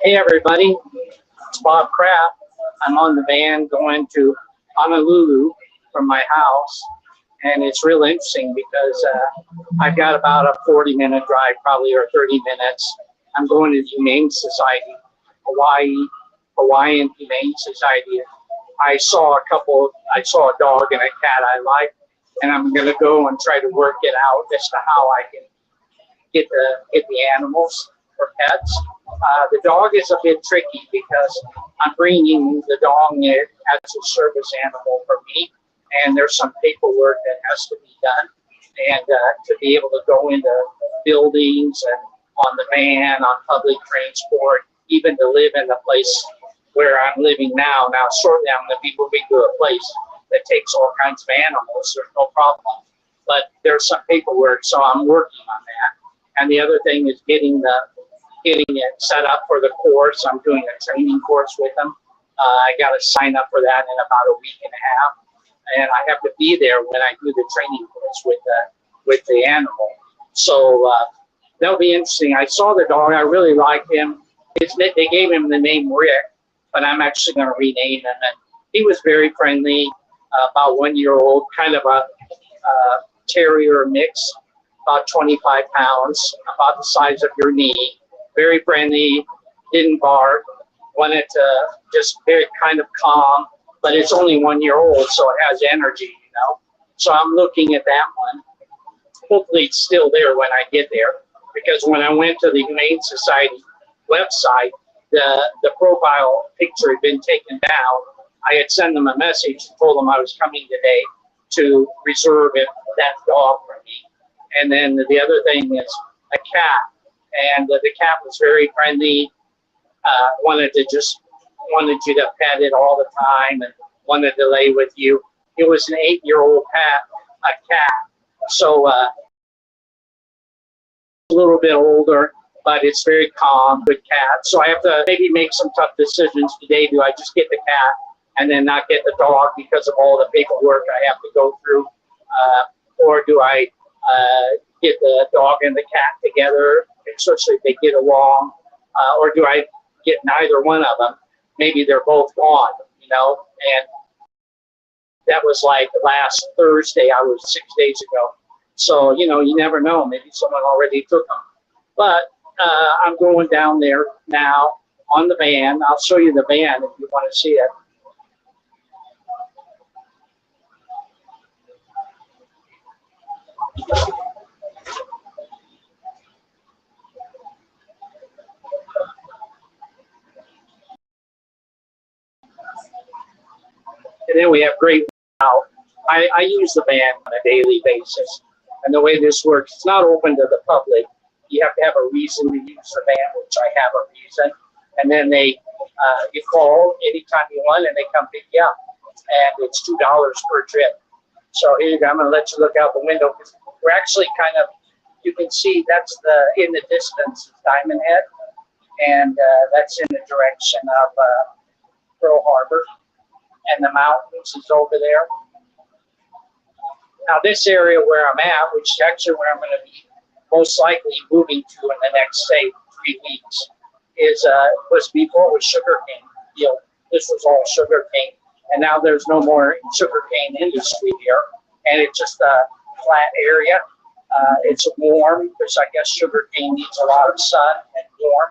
Hey everybody, it's Bob Kraft. I'm on the van going to Honolulu from my house, and it's real interesting because I've got about a 40-minute drive, probably, or 30 minutes. I'm going to the Humane Society, Hawaiian Humane Society. I saw a dog and a cat I like, and I'm going to go and try to work it out as to how I can get the animals for pets. The dog is a bit tricky because I'm bringing the dog in as a service animal for me, and there's some paperwork that has to be done, and to be able to go into buildings and on the van, on public transport, even to live in the place where I'm living now. Now, shortly I'm going to be moving to a place that takes all kinds of animals. There's no problem, but there's some paperwork, so I'm working on that. And the other thing is getting it set up for the course. I'm doing a training course with them. I got to sign up for that in about a week and a half, and I have to be there when I do the training course with the animal. So that'll be interesting. I saw the dog. I really like him. They gave him the name Rick, but I'm actually going to rename him. And he was very friendly, about 1 year old, kind of a terrier mix, about 25 pounds, about the size of your knee. Very friendly, didn't bark, wanted to just very kind of calm, but it's only 1 year old, so it has energy, you know. So I'm looking at that one. Hopefully it's still there when I get there, because when I went to the Humane Society website, the profile picture had been taken down. I had sent them a message and told them I was coming today to reserve that dog for me. And then the other thing is a cat. And the cat was very friendly, wanted you to pet it all the time and wanted to lay with you. It was an 8-year-old cat. So a little bit older, but it's very calm, good cat. So I have to maybe make some tough decisions today. Do I just get the cat and then not get the dog because of all the paperwork I have to go through? Or do I get the dog and the cat together, especially if they get along, or do I get neither one of them? Maybe they're both gone, you know. And that was like last Thursday. I was 6 days ago. So, you know, you never know. Maybe someone already took them. But I'm going down there now on the van. I'll show you the van if you want to see it. And then we have great out. I use the van on a daily basis. And the way this works, it's not open to the public. You have to have a reason to use the van, which I have a reason. And then you call anytime you want, and they come pick you up. And it's $2 per trip. So here you go. I'm going to let you look out the window, because we're actually kind of, you can see that's in the distance is Diamond Head. And that's in the direction of Pearl Harbor. And the mountains is over there. Now this area where I'm at, which is actually where I'm going to be most likely moving to in the next, say, 3 weeks, was before it was sugarcane field. This was all sugarcane, and now there's no more sugarcane industry here, and it's just a flat area. It's warm because I guess sugarcane needs a lot of sun and warm.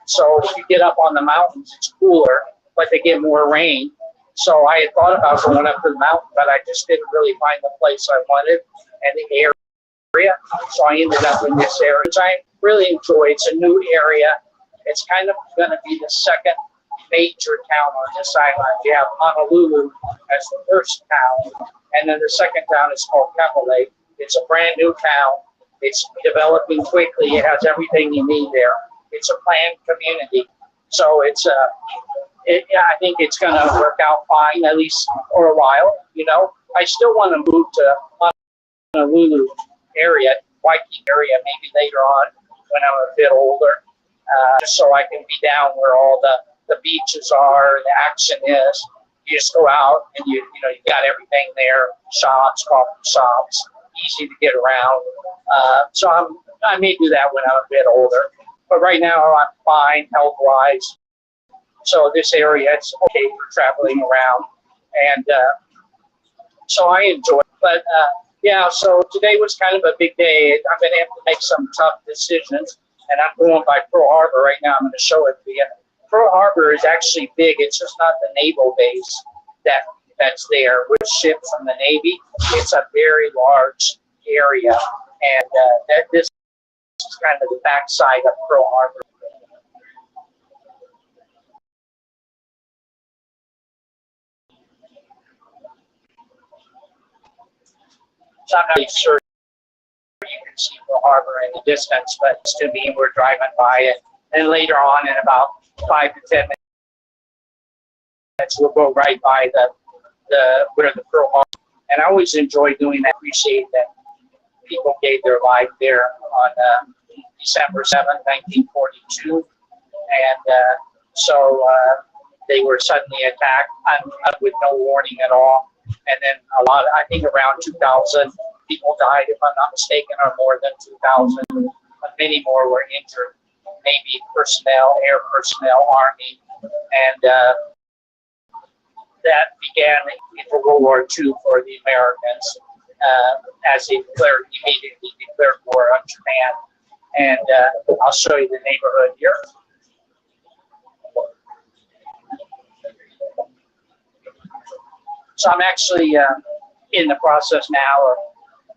So if you get up on the mountains, it's cooler, but they get more rain. So I had thought about going up to the mountain, but I just didn't really find the place I wanted and the area. So I ended up in this area, which I really enjoy. It's a new area. It's kind of going to be the second major town on this island. You have Honolulu as the first town, and then the second town is called Kapolei. It's a brand new town. It's developing quickly. It has everything you need there. It's a planned community. So I think it's going to work out fine, at least for a while. You know, I still want to move to Honolulu area, Waikiki area, maybe later on when I'm a bit older, just so I can be down where all the beaches are, the action is. You just go out and you got everything there, shops, coffee shops, easy to get around. So I may do that when I'm a bit older. But right now I'm fine health-wise. So this area is okay for traveling around. And so I enjoy it. But yeah, so today was kind of a big day. I'm going to have to make some tough decisions. And I'm going by Pearl Harbor right now. I'm going to show it to you. Pearl Harbor is actually big. It's just not the naval base that's there. With ships from the Navy, it's a very large area. And this is kind of the backside of Pearl Harbor. So I'm not really sure you can see Pearl Harbor in the distance, but to me, we're driving by it. And later on, in about 5 to 10 minutes, we'll go right by where the Pearl Harbor. And I always enjoy doing that. Appreciate that people gave their life there on December 7th, 1942. And so they were suddenly attacked with no warning at all. And then I think around 2,000 people died, if I'm not mistaken, or more than 2,000. But many more were injured. Navy personnel, air personnel, Army. And that began into World War II for the Americans as they immediately declared war on Japan. And I'll show you the neighborhood here. So I'm actually in the process now of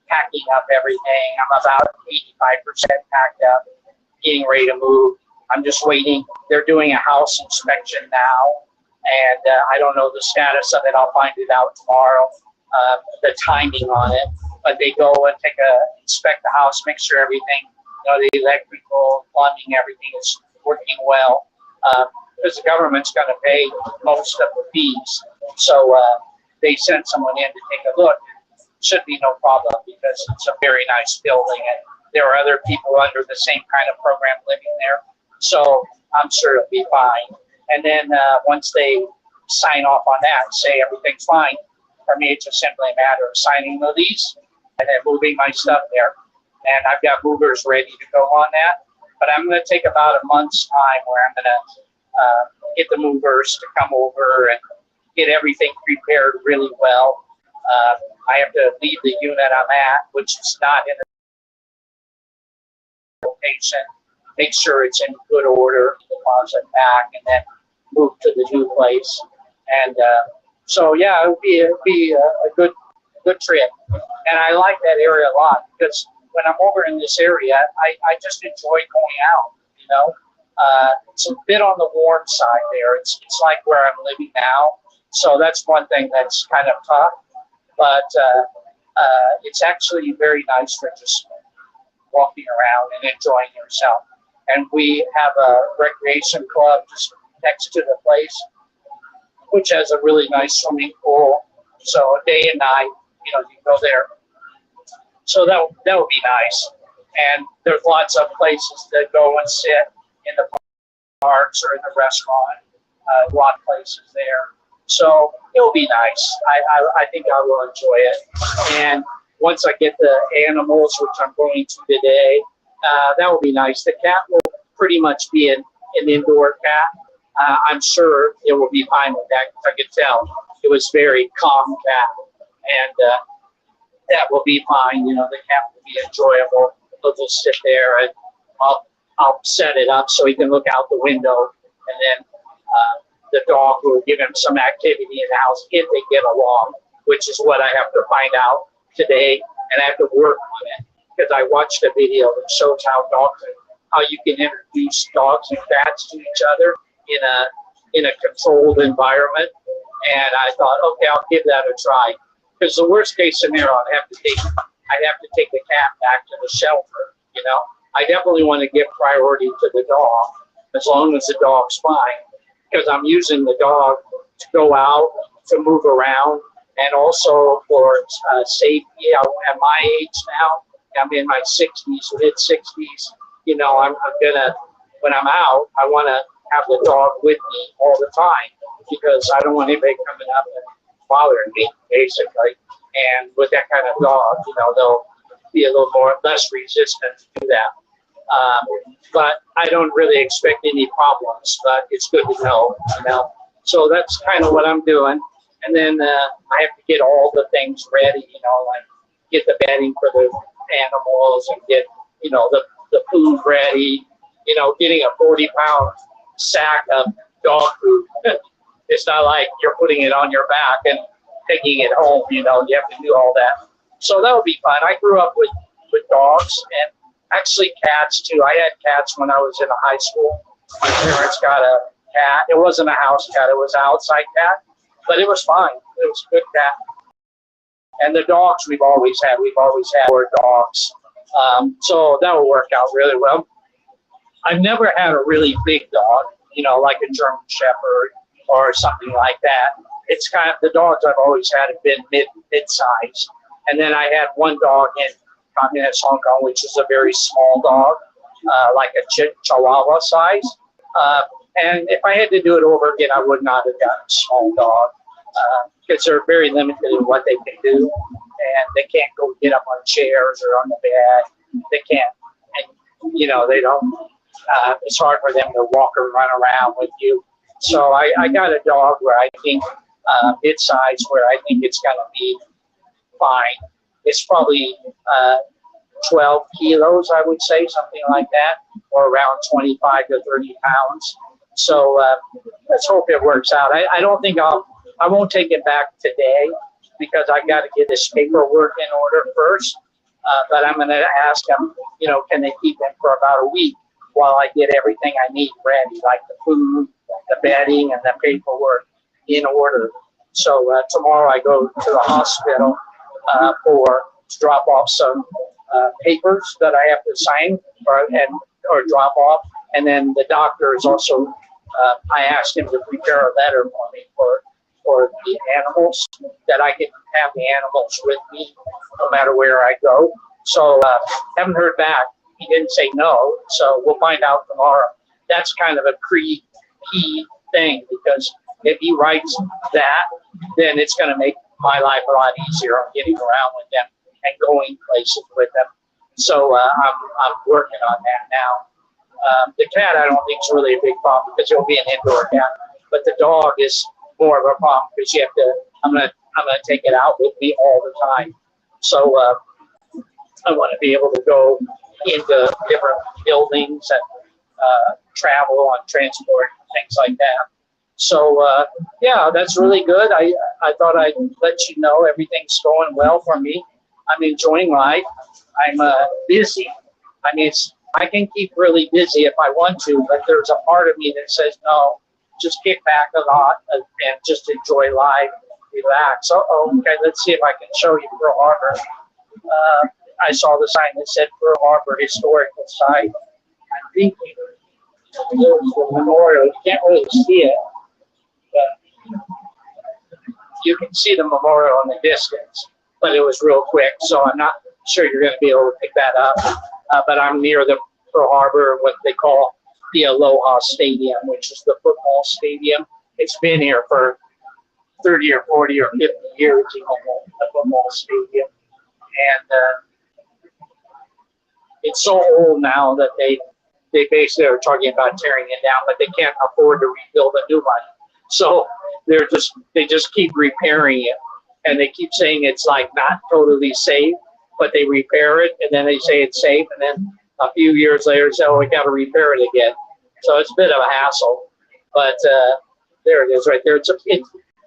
packing up everything. I'm about 85% packed up, getting ready to move. I'm just waiting. They're doing a house inspection now, and I don't know the status of it. I'll find it out tomorrow, the timing on it. But they go and inspect the house, make sure everything, the electrical, plumbing, everything is working well. Because the government's going to pay most of the fees. So they sent someone in to take a look. Should be no problem because it's a very nice building and there are other people under the same kind of program living there. So I'm sure it'll be fine. And then once they sign off on that and say everything's fine, for me it's just simply a matter of signing the lease and then moving my stuff there. And I've got movers ready to go on that. But I'm going to take about a month's time where I'm going to get the movers to come over and get everything prepared really well. I have to leave the unit I'm at, which is not in the location, make sure it's in good order, deposit back, and then move to the new place. And so, yeah, it'll be a good trip. And I like that area a lot because when I'm over in this area, I just enjoy going out, It's a bit on the warm side there. It's like where I'm living now. So that's one thing that's kind of tough. But it's actually very nice for just walking around and enjoying yourself. And we have a recreation club just next to the place, which has a really nice swimming pool. So day and night, you can go there. So that would be nice. And there's lots of places to go and sit in the parks or in the restaurant. A lot of places there. So it'll be nice. I think I will enjoy it. And once I get the animals, which I'm going to today, that will be nice. The cat will pretty much be an indoor cat. I'm sure it will be fine with that because I could tell it was very calm cat. And that will be fine. The cat will be enjoyable. He'll just sit there and I'll set it up so he can look out the window and then the dog will give him some activity in the house if they get along, which is what I have to find out today, and I have to work on it because I watched a video that shows how you can introduce dogs and cats to each other in a controlled environment, and I thought, okay, I'll give that a try because the worst case scenario I'd have to take the cat back to the shelter. I definitely want to give priority to the dog as long as the dog's fine. Because I'm using the dog to go out, to move around, and also for safety. At my age now, I'm in my 60s, mid-60s. I'm gonna, when I'm out, I want to have the dog with me all the time because I don't want anybody coming up and bothering me, basically. And with that kind of dog, they'll be a little less resistant to do that. But I don't really expect any problems, but it's good to know, you know. So that's kind of what I'm doing. And then I have to get all the things ready, you know, like get the bedding for the animals and get, you know, the food ready, you know, getting a 40-pound sack of dog food. It's not like you're putting it on your back and taking it home, you know, you have to do all that. So that would be fun. I grew up with dogs and actually cats too. I had cats when I was in high school. My parents got a cat. It wasn't a house cat, it was an outside cat, but it was fine. It was a good cat. And the dogs we've always had four dogs. So that will work out really well. I've never had a really big dog, you know, like a German Shepherd or something like that. It's kind of, the dogs I've always had have been mid-size. And then I had one dog in Communist Hong Kong, which is a very small dog, like a Chihuahua size. And if I had to do it over again, I would not have gotten a small dog because they're very limited in what they can do. And they can't go get up on chairs or on the bed. They can't, and, you know, they don't, it's hard for them to walk or run around with you. So I got a dog where I think mid-size, where I think it's going to be fine. It's probably 12 kilos, I would say, something like that, or around 25 to 30 pounds. So let's hope it works out. I don't think I won't take it back today because I got to get this paperwork in order first. But I'm going to ask them, you know, can they keep him for about a week while I get everything I need ready, like the food, the bedding, and the paperwork in order. So tomorrow I go to the hospital to drop off some papers that I have to sign or drop off. And then the doctor is also, I asked him to prepare a letter for me for the animals, that I can have the animals with me no matter where I go. So haven't heard back. He didn't say no, so we'll find out tomorrow. That's kind of a key thing, because if he writes that, then it's going to make my life a lot easier on getting around with them and going places with them. So I'm working on that now. The cat, I don't think is really a big problem because it'll be an indoor cat, but the dog is more of a problem because you have to. I'm gonna take it out with me all the time. So I want to be able to go into different buildings and travel on transport and things like that. So yeah, that's really good. I thought I'd let you know everything's going well for me. I'm enjoying life. I'm busy. I mean, I can keep really busy if I want to, but there's a part of me that says, no, just kick back a lot and just enjoy life, relax. Okay, let's see if I can show you Pearl Harbor. I saw the sign that said Pearl Harbor Historical Site. I think there's the memorial. You can't really see it, but you can see the memorial in the distance, but it was real quick, so I'm not sure you're going to be able to pick that up. But I'm near the Pearl Harbor, what they call the Aloha Stadium, which is the football stadium. It's been here for 30 or 40 or 50 years, the football stadium. And it's so old now that they basically are talking about tearing it down, but they can't afford to rebuild a new one. So they just keep repairing it, and they keep saying it's like not totally safe, but they repair it, and then they say it's safe, and then a few years later say, oh, we got to repair it again. So it's a bit of a hassle, but there it is right there.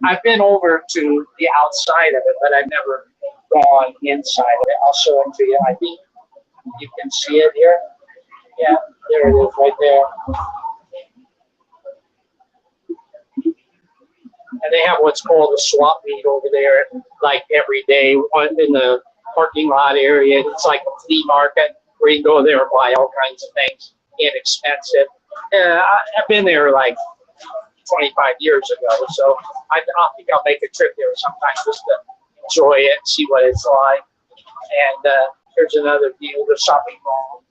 I've been over to the outside of it, but I've never gone inside of it. I'll show it to you. I think you can see it here. Yeah, there it is right there. And they have what's called a swap meet over there, like every day in the parking lot area. It's like a flea market where you can go there and buy all kinds of things, inexpensive. I've been there like 25 years ago, so I think I'll make a trip there sometime just to enjoy it, see what it's like. And here's another view of the shopping mall.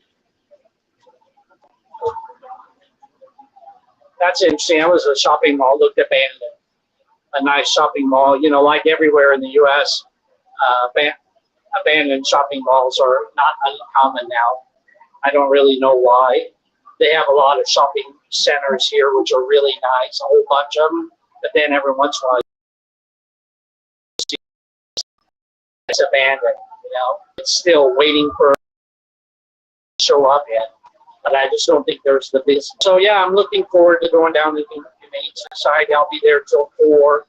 That's interesting. That was a shopping mall, looked abandoned. A nice shopping mall, you know, like everywhere in the U.S., abandoned shopping malls are not uncommon now. I don't really know why. They have a lot of shopping centers here, which are really nice, a whole bunch of them. But then every once in a while, it's abandoned. You know, it's still waiting for it to show up yet. But I just don't think there's the business. So yeah, I'm looking forward to going down to the Humane Society. I'll be there till 4.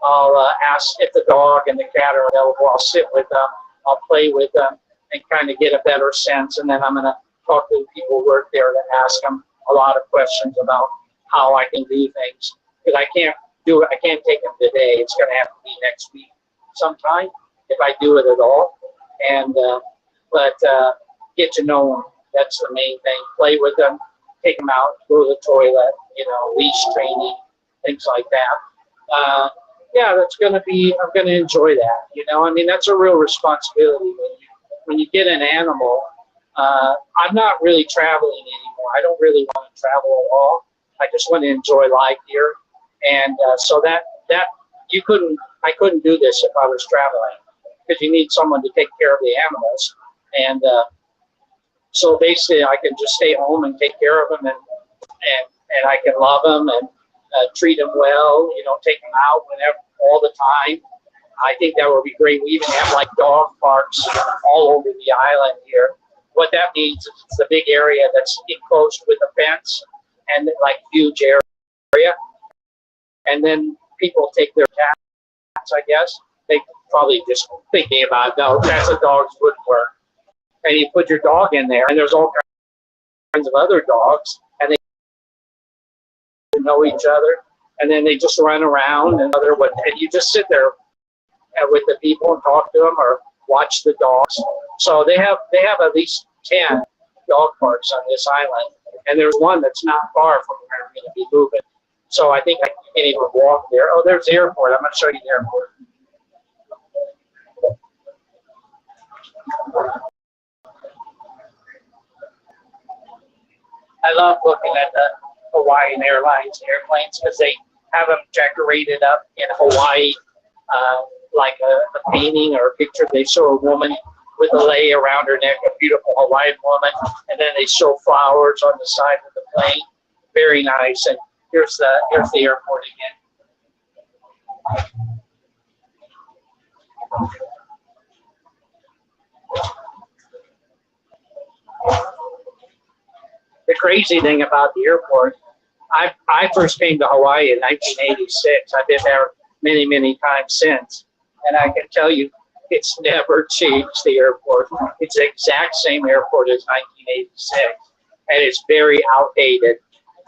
I'll ask if the dog and the cat are available. I'll sit with them. I'll play with them and kind of get a better sense. And then I'm going to talk to the people who work there and ask them a lot of questions about how I can do things. Because I can't do it. I can't take them today. It's going to have to be next week sometime if I do it at all. And but get to know them. That's the main thing. Play with them, take them out, go to the toilet, you know, leash training, things like that. Yeah, that's going to be, I'm going to enjoy that. You know, I mean, that's a real responsibility when you get an animal. I'm not really traveling anymore. I don't really want to travel at all. I just want to enjoy life here. And so that I couldn't do this if I was traveling, because you need someone to take care of the animals. And so basically I can just stay home and take care of them, and I can love them and treat them well, you know, take them out whenever, all the time. I think that would be great. We even have like dog parks all over the island here. What that means is it's a big area that's enclosed with a fence and like huge area. And then people take their cats, I guess. They probably just thinking about, no, that's a dog's wouldn't work. And you put your dog in there, and there's all kinds of other dogs, and they know each other, and then they just run around, and you just sit there with the people and talk to them or watch the dogs. So they have at least 10 dog parks on this island, and there's one that's not far from where I'm going to be moving. So I think I can even walk there. Oh, there's the airport. I'm going to show you the airport. I love looking at the Hawaiian Airlines airplanes because they have them decorated up in Hawaii, like a painting or a picture. They show a woman with a lei around her neck, a beautiful Hawaiian woman, and then they show flowers on the side of the plane. Very nice. And here's the airport again. The crazy thing about the airport, I first came to Hawaii in 1986. I've been there many, many times since. And I can tell you, it's never changed, the airport. It's the exact same airport as 1986. And it's very outdated.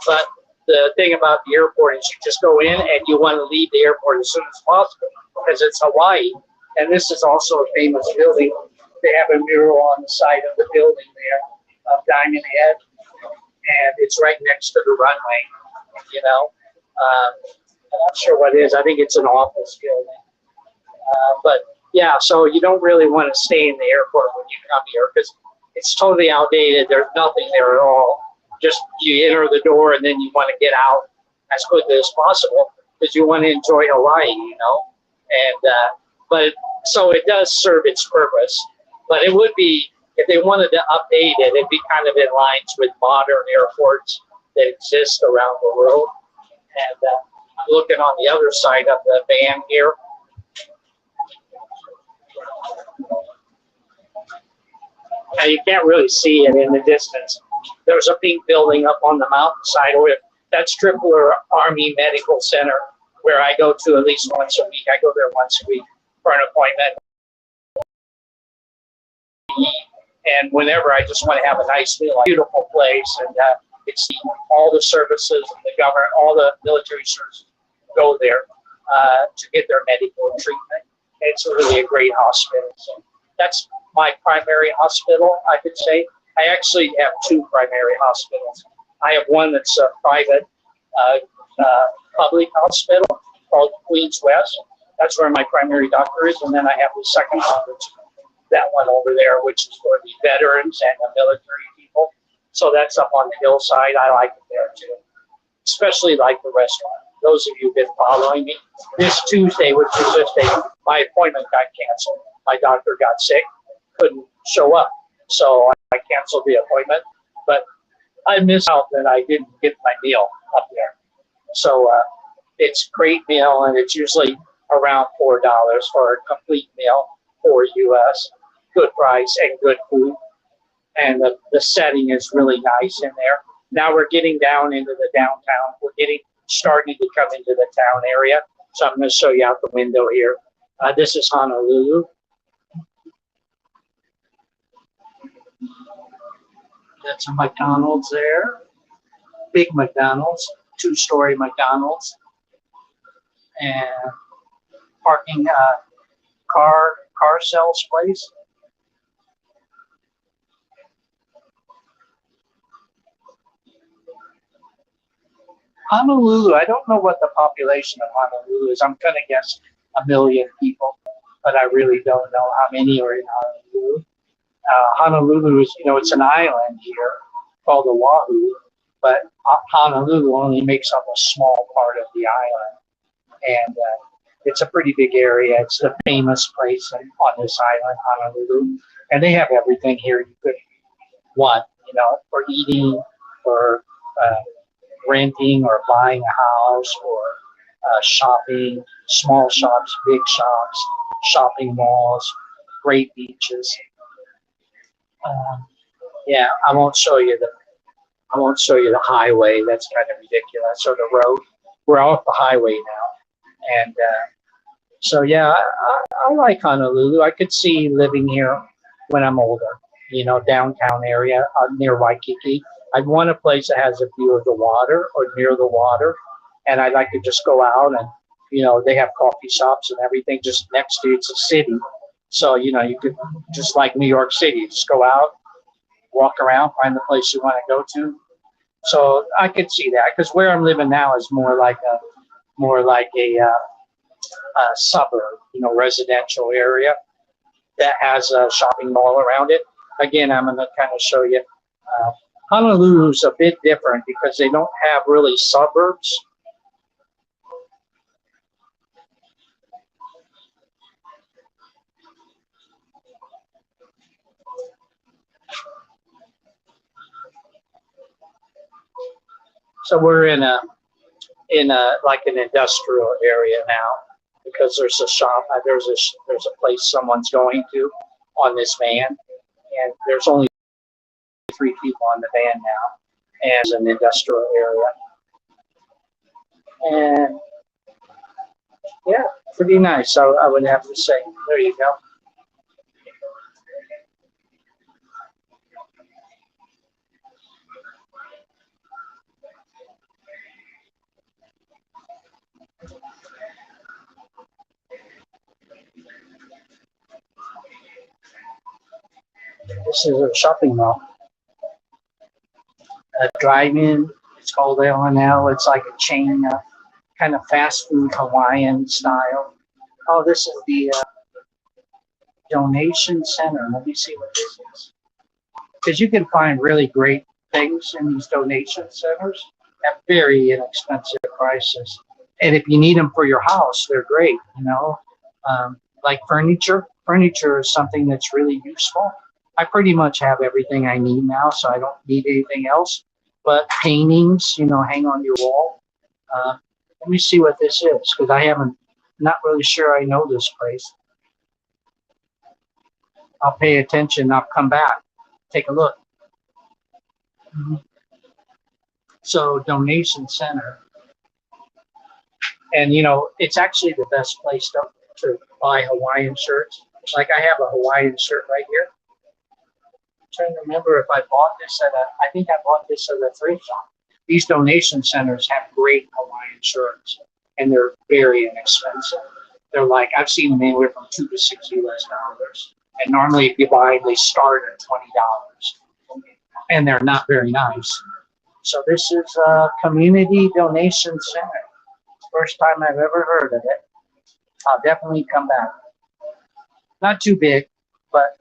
But the thing about the airport is you just go in and you want to leave the airport as soon as possible because it's Hawaii. And this is also a famous building. They have a mural on the side of the building there of Diamond Head. And it's right next to the runway, you know. I'm not sure what it is. I think it's an office building. But yeah, so you don't really want to stay in the airport when you come here because it's totally outdated. There's nothing there at all. Just you enter the door and then you want to get out as quickly as possible because you want to enjoy Hawaii, you know. And but so it does serve its purpose. But it would be, if they wanted to update it, it'd be kind of in lines with modern airports that exist around the world. And I'm looking on the other side of the van here. Now you can't really see it in the distance. There's a pink building up on the mountainside. That's Tripler Army Medical Center, where I go to at least once a week. I go there once a week for an appointment. And whenever I just want to have a nice meal, a beautiful place, and it's all the services and the government, all the military services go there to get their medical treatment. It's really a great hospital. So that's my primary hospital, I could say. I actually have two primary hospitals. I have one that's a private public hospital called Queens West. That's where my primary doctor is. And then I have the second one, which that one over there, which is for the veterans and the military people. So that's up on the hillside. I like it there too, especially like the restaurant. Those of you who've been following me, this Tuesday, which is this day, my appointment got canceled. My doctor got sick, couldn't show up. So I canceled the appointment. But I miss out that I didn't get my meal up there. So it's great meal, and it's usually around $4 for a complete meal for US. Good price and good food, and the setting is really nice in there. Now we're getting down into the downtown. We're starting to come into the town area. So I'm going to show you out the window here. This is Honolulu. That's a McDonald's there. Big McDonald's, two-story McDonald's. And parking car sales place. Honolulu, I don't know what the population of Honolulu is. I'm going to guess 1 million people, but I really don't know how many are in Honolulu. Honolulu is, it's an island here called Oʻahu, but Honolulu only makes up a small part of the island. And it's a pretty big area. It's the famous place on this island, Honolulu. And they have everything here you could want, for eating, for renting or buying a house, or shopping, small shops, big shops, shopping malls, great beaches. Yeah, I won't show you the highway. That's kind of ridiculous. So the road, we're off the highway now, and so yeah, I like Honolulu. I could see living here when I'm older. Downtown area near Waikiki. I'd want a place that has a view of the water or near the water, and I'd like to just go out and, they have coffee shops and everything just next to you. It's a city. So, you could, just like New York City, just go out, walk around, find the place you want to go to. So I could see that, because where I'm living now is more like a suburb, residential area that has a shopping mall around it. Again, I'm going to kind of show you. Honolulu is a bit different because they don't have really suburbs. So we're in a like an industrial area now, because there's a shop, there's a place someone's going to on this van, and there's only 3 people on the van now, as an industrial area. And yeah, pretty nice. So I would have to say, there you go. This is a shopping mall. A drive-in, it's called L&L. It's like a chain, kind of fast food Hawaiian style. Oh, this is the donation center. Let me see what this is. Because you can find really great things in these donation centers at very inexpensive prices. And if you need them for your house, they're great, like furniture. Furniture is something that's really useful. I pretty much have everything I need now, so I don't need anything else. But paintings, hang on your wall. Let me see what this is, because not really sure I know this place. I'll pay attention. I'll come back, take a look. So donation center. And, it's actually the best place to buy Hawaiian shirts. Like I have a Hawaiian shirt right here. Trying to remember if I bought this I think I bought this at a thrift shop. These donation centers have great Hawaiian shirts, and they're very inexpensive. They're like, I've seen them anywhere from $2 to $6 US. And normally if you buy, they start at $20. And they're not very nice. So this is a community donation center. First time I've ever heard of it. I'll definitely come back. Not too big, but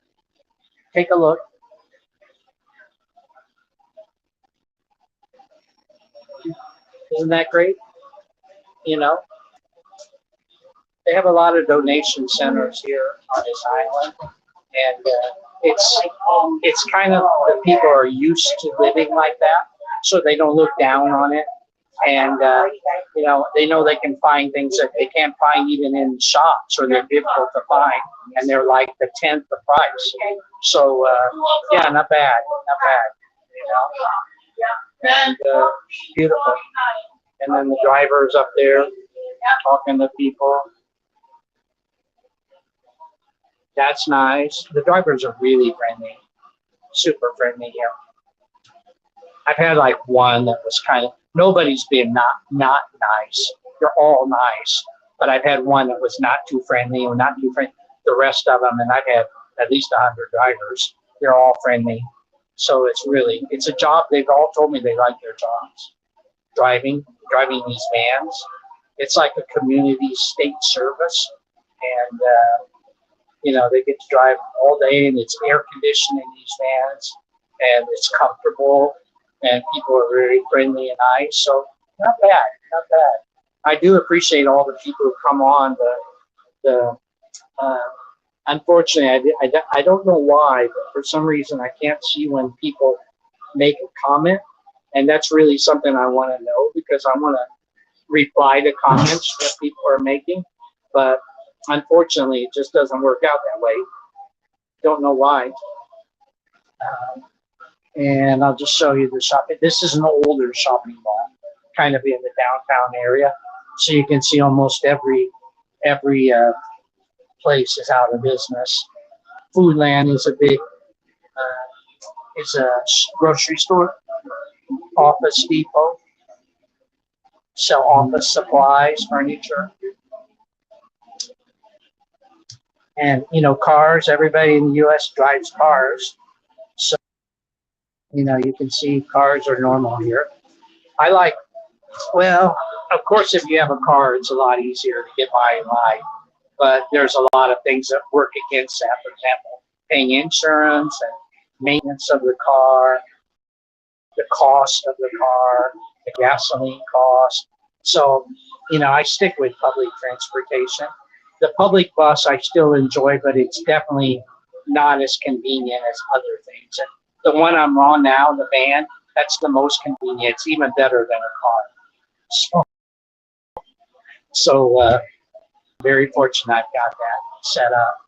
take a look. Isn't that great? They have a lot of donation centers here on this island, and it's kind of the people are used to living like that, so they don't look down on it. And you know, they know they can find things that they can't find even in shops, or they're difficult to find, and they're like the 10th the price. So yeah, not bad, not bad. You know, and beautiful. And then the driver's up there talking to people. That's nice. The drivers are really friendly, super friendly here. I've had like one that was kind of, nobody's been not nice. They're all nice, but I've had one that was not too friendly or not too friendly. The rest of them, and I've had at least 100 drivers. They're all friendly. So it's a job. They've all told me they like their jobs. Driving these vans. It's like a community state service, and you know, they get to drive all day, and it's air conditioned in these vans, and it's comfortable, and people are very friendly and nice. So not bad, not bad. I do appreciate all the people who come on. Unfortunately, I don't know why, but for some reason I can't see when people make a comment, and that's really something I want to know, because I want to reply to comments that people are making, but unfortunately it just doesn't work out that way. Don't know why. And I'll just show you the shopping. This is an older shopping mall, kind of in the downtown area, so you can see almost every place is out of business. Foodland is a big it's a grocery store. Office Depot sell office supplies, furniture, and you know, cars. Everybody in the U.S. drives cars, so you know, you can see cars are normal here. I like, well, of course, if you have a car, it's a lot easier to get by in life, but there's a lot of things that work against that. For example, paying insurance and maintenance of the car, the cost of the car, the gasoline cost. So, you know, I stick with public transportation. The public bus I still enjoy, but it's definitely not as convenient as other things. And the one I'm on now, the van, that's the most convenient. It's even better than a car. So very fortunate I've got that set up.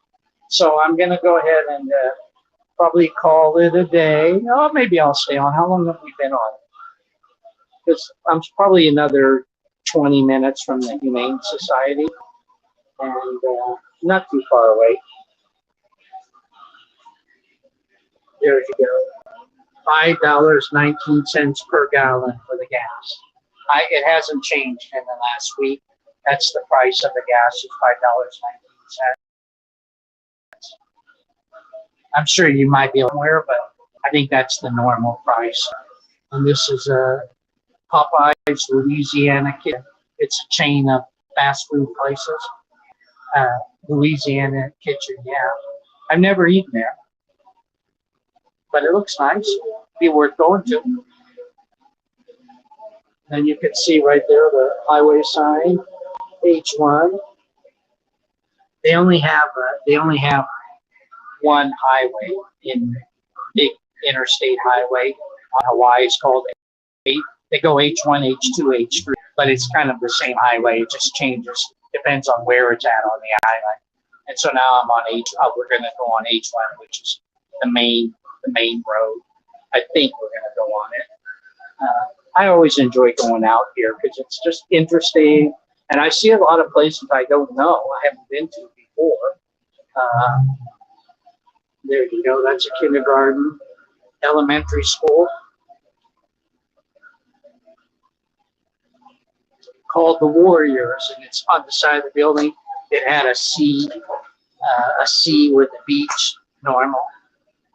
So I'm going to go ahead and probably call it a day. Oh, maybe I'll stay on. How long have we been on? Because I'm probably another 20 minutes from the Humane Society, and not too far away. There you go. $5.19 per gallon for the gas. It hasn't changed in the last week. That's the price of the gas, is $5.19. I'm sure you might be aware, but I think that's the normal price. And this is a Popeye's Louisiana Kitchen. It's a chain of fast food places. Louisiana Kitchen, yeah. I've never eaten there, but it looks nice. Be worth going to. And you can see right there the highway sign, H1. They only have one highway in big interstate highway on Hawaii. It's called H. They go H1, H2, H3, but it's kind of the same highway. It just changes, depends on where it's at on the island. And so now I'm on H. We're going to go on H1, which is the main road. I think we're going to go on it. I always enjoy going out here because it's just interesting, and I see a lot of places I don't know, I haven't been to before. There you go. That's a kindergarten, elementary school called the Warriors, and it's on the side of the building. It had a sea with a beach, normal.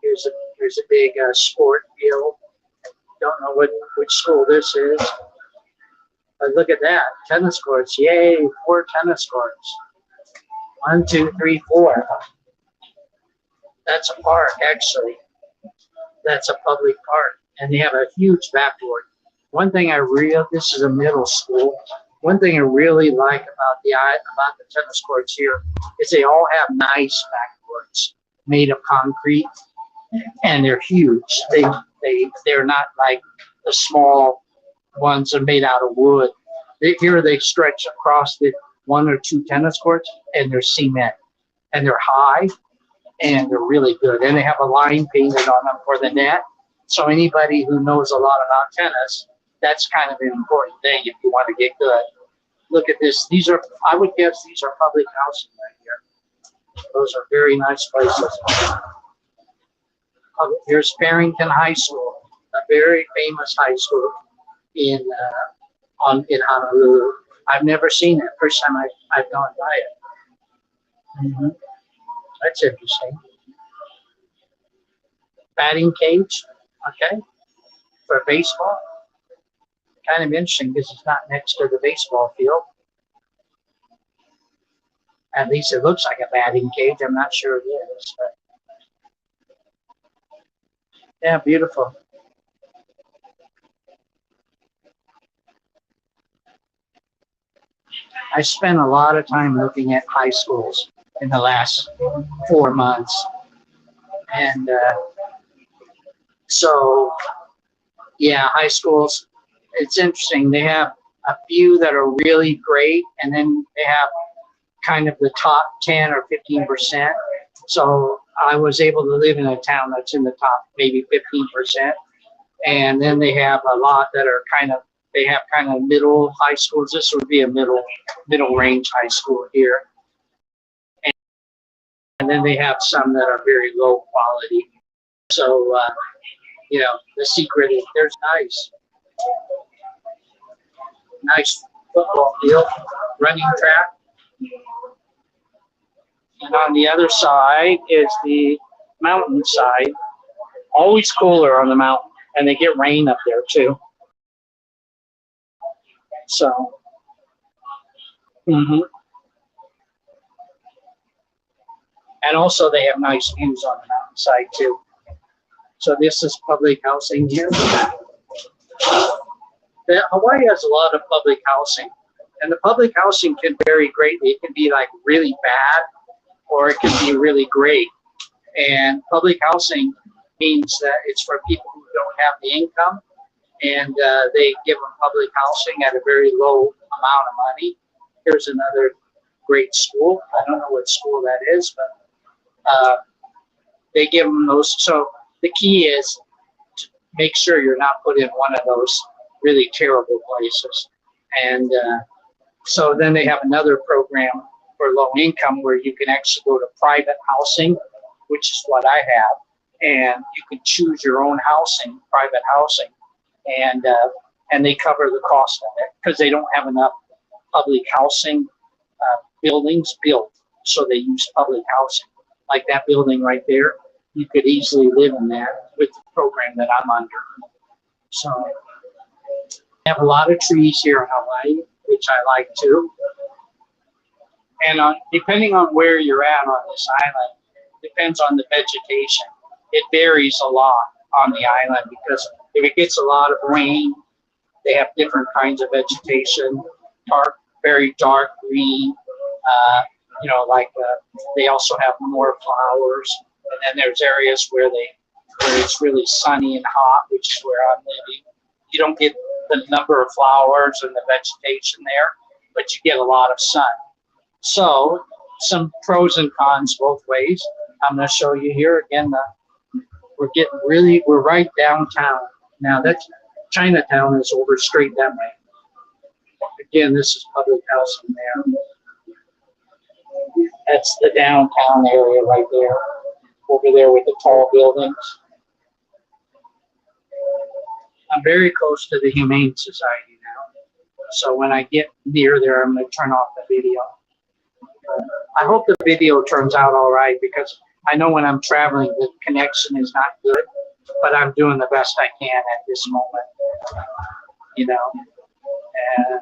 Here's a big sport field. Don't know which school this is. But look at that, tennis courts. Yay, 4 tennis courts. 1, 2, 3, 4. That's a park, actually. That's a public park. And they have a huge backboard. One thing this is a middle school. One thing I really like about the tennis courts here is they all have nice backboards made of concrete. and they're huge. They're not like the small ones that are made out of wood. Here they stretch across the 1 or 2 tennis courts, and they're cement, and they're high, and they're really good. And they have a line painted on them for the net. So anybody who knows a lot about tennis, that's kind of an important thing if you want to get good. Look at this. These are, I would guess these are public housing right here. Those are very nice places. Here's Farrington High School, a very famous high school in Honolulu. I've never seen it. First time I've gone by it. That's interesting. Batting cage, okay, for baseball. Kind of interesting because it's not next to the baseball field. At least it looks like a batting cage. I'm not sure it is, but yeah, beautiful. I spent a lot of time looking at high schools in the last 4 months. And so, yeah, high schools, it's interesting. They have a few that are really great, and then they have kind of the top 10 or 15%. So I was able to live in a town that's in the top maybe 15%. And then they have a lot that are they have kind of middle high schools. This would be a middle range high school here. And then they have some that are very low quality. So, you know, the secret is there's nice football field, running track. And on the other side is the mountain side. Always cooler on the mountain, and they get rain up there too. So, and also they have nice views on the mountainside too. So this is public housing here. Hawaii has a lot of public housing, and the public housing can vary greatly. It can be like really bad, or it can be really great. And public housing means that it's for people who don't have the income, and they give them public housing at a very low amount of money. Here's another great school. I don't know what school that is, but they give them those. So the key is to make sure you're not put in one of those really terrible places. And so then they have another program for low income where you can actually go to private housing, which is what I have. And you can choose your own housing, private housing, and they cover the cost of it because they don't have enough public housing buildings built. So they use public housing. Like that building right there, you could easily live in that with the program that I'm under. So we have a lot of trees here in Hawaii, which I like too. And depending on where you're at on this island, depends on the vegetation. It varies a lot on the island because if it gets a lot of rain, they have different kinds of vegetation, very dark green, you know, they also have more flowers. And then there's areas where it's really sunny and hot, which is where I'm living. You don't get the number of flowers and the vegetation there, but you get a lot of sun. So some pros and cons both ways. I'm going to show you here again. We're right downtown. Now that's Chinatown is over straight that way. Again, this is public housing there. That's the downtown area right there. Over there with the tall buildings. I'm very close to the Humane Society now. So when I get near there, I'm going to turn off the video. I hope the video turns out all right because I know when I'm traveling, the connection is not good, but I'm doing the best I can at this moment, you know. And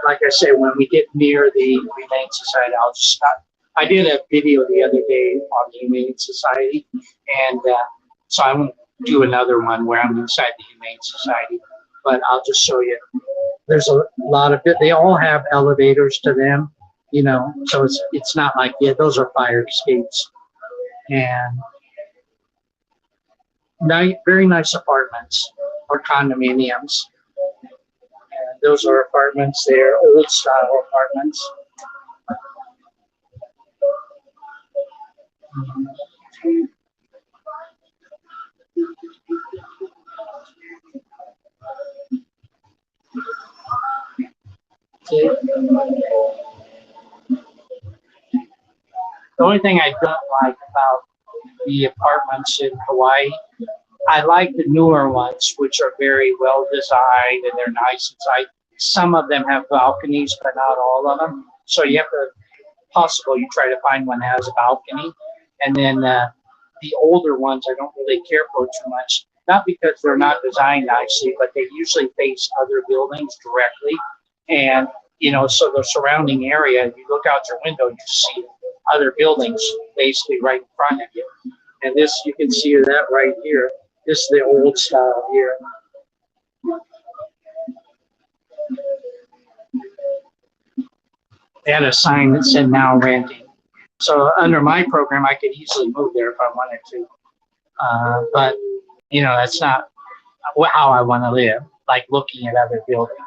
like I say, when we get near the Humane Society, I'll just stop. I did a video the other day on the Humane Society, and so I won't do another one where I'm inside the Humane Society, but I'll just show you. There's a lot of it. They all have elevators to them, you know, so it's not like, yeah, those are fire escapes. And Very nice apartments or condominiums. And those are apartments. They're old style apartments. Okay. The only thing I don't like about the apartments in Hawaii, I like the newer ones, which are very well designed and they're nice inside. Some of them have balconies, but not all of them. So you have to, possible you try to find one that has a balcony. And then the older ones I don't really care for too much, not because they're not designed nicely, but they usually face other buildings directly. And, you know, so the surrounding area, you look out your window, you see other buildings basically right in front of you. And this, you can see that right here. This is the old style here. They had a sign that said now renting. So under my program, I could easily move there if I wanted to. But, you know, that's not how I want to live, like looking at other buildings.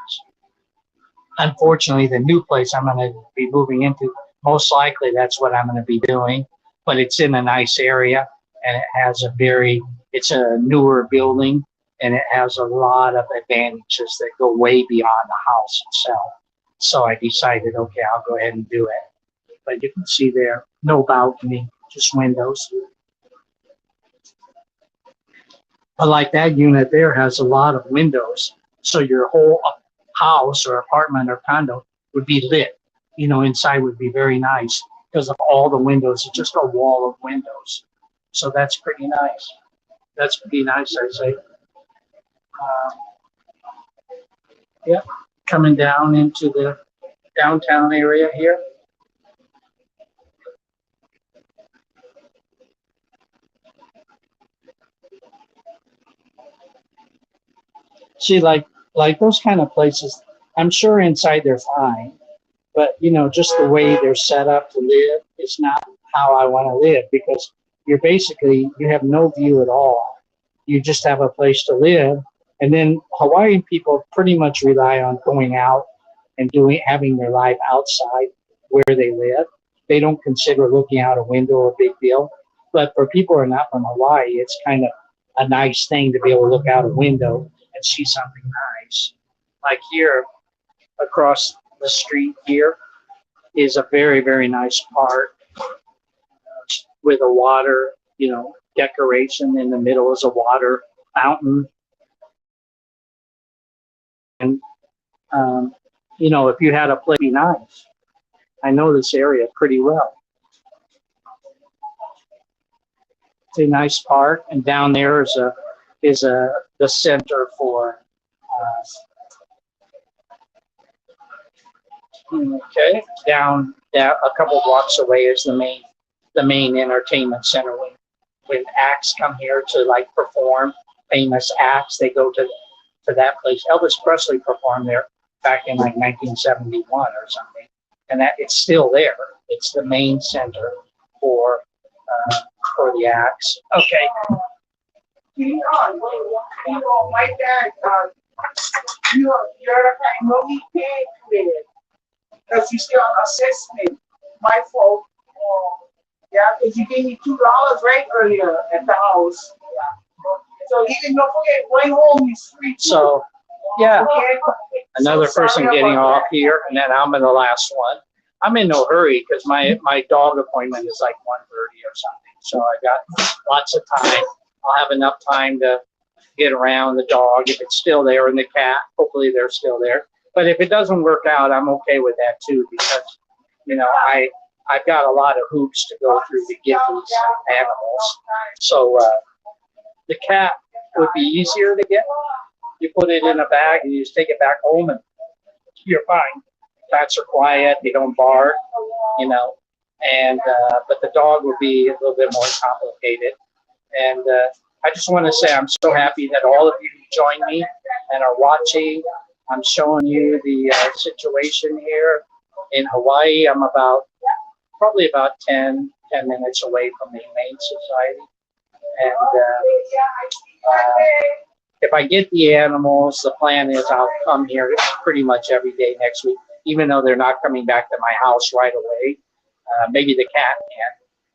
Unfortunately, the new place I'm going to be moving into, most likely that's what I'm going to be doing, but it's in a nice area and it has it's a newer building and it has a lot of advantages that go way beyond the house itself. So I decided, okay, I'll go ahead and do it. But you can see there, no balcony, just windows. But like that unit there has a lot of windows. So your whole house or apartment or condo would be lit. You know, inside would be very nice because of all the windows. It's just a wall of windows. So that's pretty nice. That's pretty nice, I say. Yep, coming down into the downtown area here. See, like those kind of places, I'm sure inside they're fine, but you know, just the way they're set up to live is not how I want to live because you have no view at all. You just have a place to live. And then Hawaiian people pretty much rely on going out and having their life outside where they live. They don't consider looking out a window a big deal. But for people who are not from Hawaii, it's kind of a nice thing to be able to look out a window and see something nice. Like here, across the street here is a very, very nice park with a water, you know, decoration. In the middle is a water fountain. And, you know, if you had a place, it'd be nice. I know this area pretty well. It's a nice park, and down there is the center for. Okay, down a couple blocks away is the main entertainment center. When acts come here to like perform, famous acts, they go to that place. Elvis Presley performed there back in like 1971 or something, and that it's still there. It's the main center for the acts. Okay. My dad, you're no he paid today because you still on assessment. My fault. Yeah, because you gave me $2 right earlier at the house. Yeah. So even don't forget, going home is free. So, yeah, okay. Another person getting off here, and then I'm in the last one. I'm in no hurry because my dog appointment is like 1:30 or something. So I got lots of time. I'll have enough time to get around the dog if it's still there, and the cat. Hopefully they're still there. But if it doesn't work out, I'm okay with that too because, you know, I've got a lot of hoops to go through to get these animals. So the cat would be easier to get. You put it in a bag and you just take it back home and you're fine. Cats are quiet, they don't bark, you know, and but the dog would be a little bit more complicated. And I just want to say I'm so happy that all of you joined me and are watching. I'm showing you the situation here in Hawaii. I'm probably about 10 minutes away from the Humane Society. And if I get the animals, the plan is I'll come here pretty much every day next week, even though they're not coming back to my house right away. Maybe the cat can,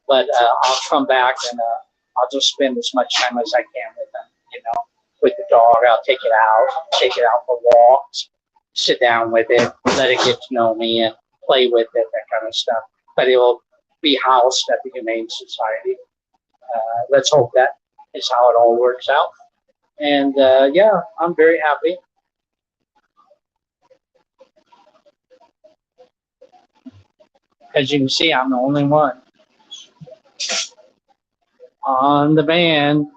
but I'll come back and I'll just spend as much time as I can with them, you know, with the dog. I'll take it out for walks, sit down with it, let it get to know me and play with it, that kind of stuff. But it will be housed at the Humane Society. Let's hope that is how it all works out. And yeah, I'm very happy. As you can see, I'm the only one on the van.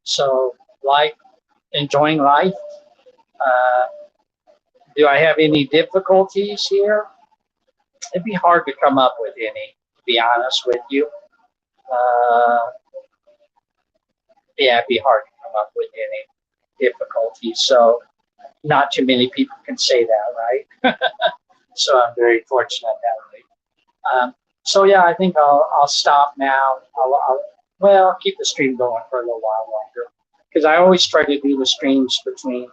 So, enjoying life. Do I have any difficulties here? It'd be hard to come up with any, to be honest with you. Yeah, it'd be hard to come up with any difficulties. So, not too many people can say that, right? So I'm very fortunate that way. So yeah, I think I'll stop now. I'll keep the stream going for a little while longer, because I always try to do the streams between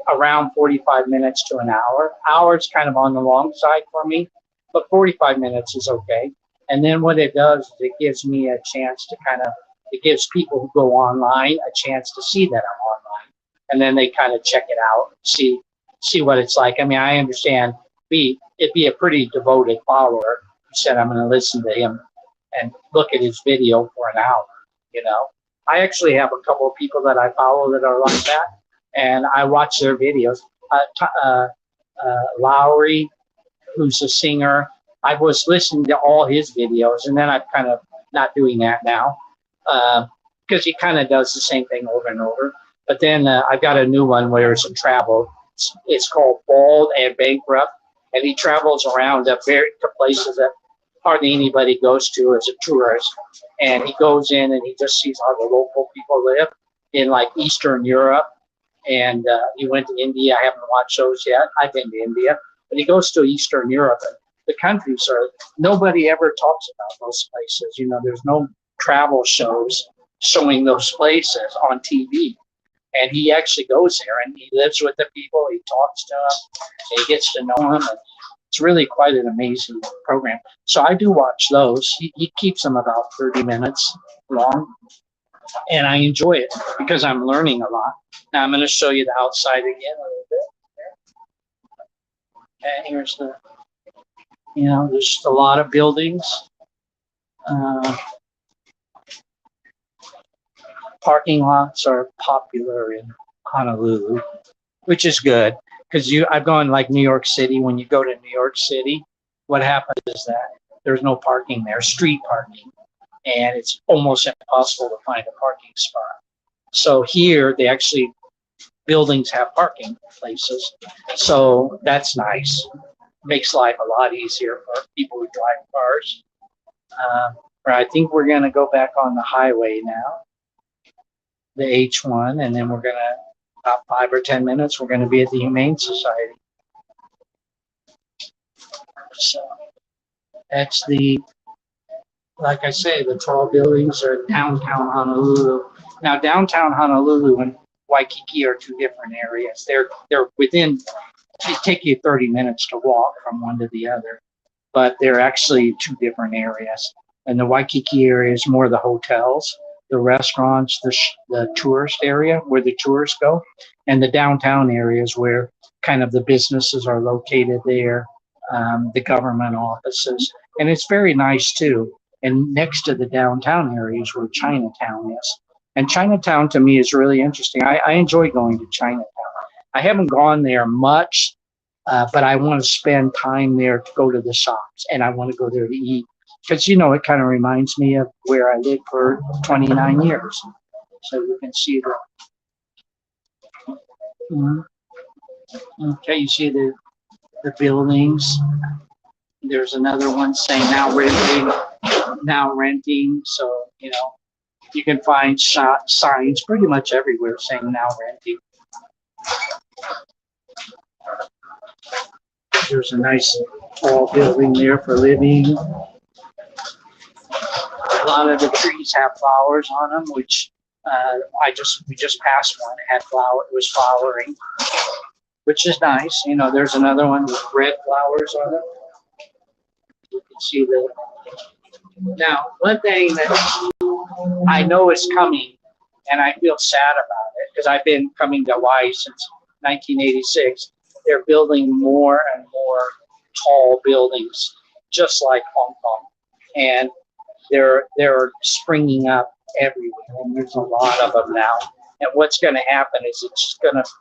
around 45 minutes to an hour. Hour's kind of on the long side for me, but 45 minutes is okay. And then what it does is it gives me a chance to it gives people who go online a chance to see that I'm online, and then they kind of check it out, see what it's like. I mean, I understand it'd be a pretty devoted follower who said, I'm going to listen to him and look at his video for an hour, you know. I actually have a couple of people that I follow that are like that, and I watch their videos. Lowry, who's a singer, I was listening to all his videos, and then I'm kind of not doing that now, because he kind of does the same thing over and over. But then I've got a new one where it's a travel. It's called Bald and Bankrupt, and he travels around to places that hardly anybody goes to as a tourist. And he goes in and he just sees how the local people live in like Eastern Europe. And he went to India. I haven't watched those yet. I've been to India, but he goes to Eastern Europe, and the countries nobody ever talks about those places. You know, there's no travel shows showing those places on TV. And he actually goes there and he lives with the people, he talks to them, he gets to know them. And it's really quite an amazing program. So I do watch those. He keeps them about 30 minutes long. And I enjoy it because I'm learning a lot. Now I'm going to show you the outside again a little bit. And here's there's just a lot of buildings. Parking lots are popular in Honolulu, which is good because I've gone like New York City. When you go to New York City, what happens is that there's no parking there, street parking, and it's almost impossible to find a parking spot. So here, buildings have parking places, so that's nice. Makes life a lot easier for people who drive cars. I think we're going to go back on the highway now, the H1, and then we're going to, about 5 or 10 minutes, we're going to be at the Humane Society. So that's like I say, the tall buildings are downtown Honolulu. Now, downtown Honolulu and Waikiki are two different areas. They're within, it take you 30 minutes to walk from one to the other, but they're actually two different areas. And the Waikiki area is more the hotels, the restaurants, the tourist area where the tourists go, and the downtown areas where kind of the businesses are located there, the government offices, and it's very nice too. And next to the downtown area is where Chinatown is. And Chinatown to me is really interesting. I enjoy going to Chinatown. I haven't gone there much, but I want to spend time there to go to the shops, and I want to go there to eat. Because, it kind of reminds me of where I lived for 29 years. So you can see okay, you see the buildings. There's another one saying now renting. So, you can find signs pretty much everywhere saying now renting. There's a nice tall building there for living. A lot of the trees have flowers on them, which we just passed one. It had it was flowering, which is nice. You know, there's another one with red flowers on it. You can see the. Now, one thing that I know is coming, and I feel sad about it because I've been coming to Hawaii since 1986. They're building more and more tall buildings, just like Hong Kong, and they're springing up everywhere, and there's a lot of them now. And what's going to happen is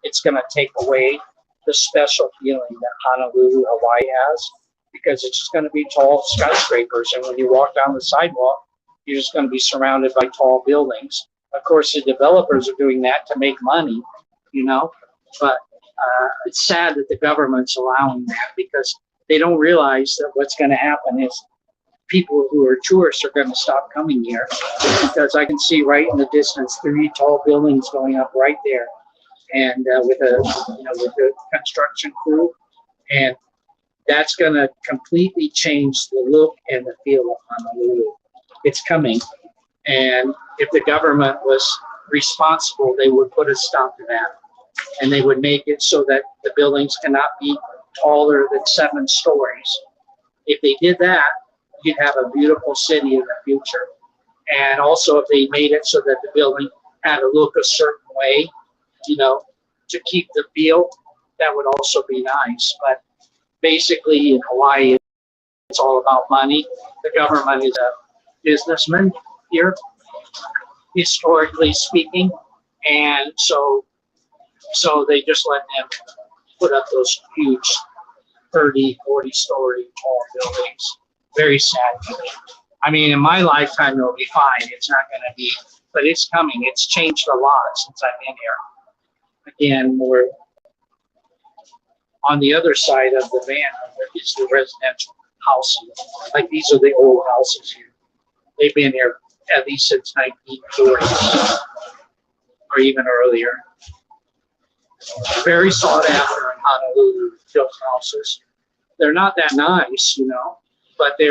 it's gonna take away the special feeling that Honolulu, Hawaii has, because it's just going to be tall skyscrapers, and when you walk down the sidewalk, you're just going to be surrounded by tall buildings. Of course, the developers are doing that to make money, you know, but it's sad that the government's allowing that, because they don't realize that what's going to happen is people who are tourists are going to stop coming here, because I can see right in the distance 3 tall buildings going up right there, and with a construction crew, and that's going to completely change the look and the feel of Honolulu. It's coming, and if the government was responsible, they would put a stop to that, and they would make it so that the buildings cannot be taller than 7 stories. If they did that, you'd have a beautiful city in the future. And also, if they made it so that the building had to look a certain way, you know, to keep the feel, that would also be nice. But basically, in Hawaii, it's all about money. The government is a businessman here, historically speaking, and so they just let them put up those huge 30, 40-story tall buildings. Very sad. I mean, in my lifetime, it'll be fine. It's not going to be, but it's coming. It's changed a lot since I've been here. Again, we're on the other side of the van is the residential housing. Like, these are the old houses here. They've been here at least since 1940 or even earlier. Very sought after in Honolulu, those houses. They're not that nice, you know, but they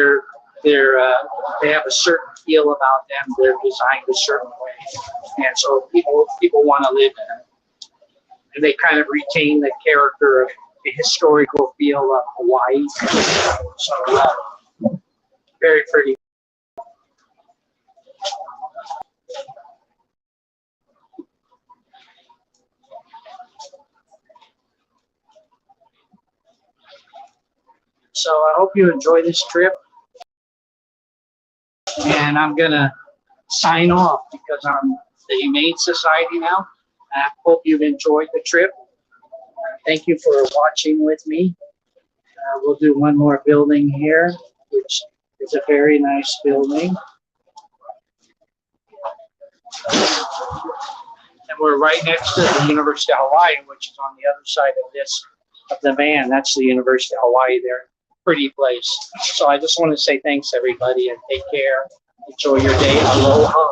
have a certain feel about them. They're designed a certain way, and so people want to live in them, and they kind of retain the character of the historical feel of Hawaii. So very pretty. So I hope you enjoy this trip, and I'm gonna sign off because I'm the Humane Society now. I hope you've enjoyed the trip. Thank you for watching with me. We'll do one more building here, which is a very nice building. And we're right next to the University of Hawaii, which is on the other side of the van. That's the University of Hawaii there. Pretty place. So I just want to say thanks, everybody, and take care. Enjoy your day. Aloha.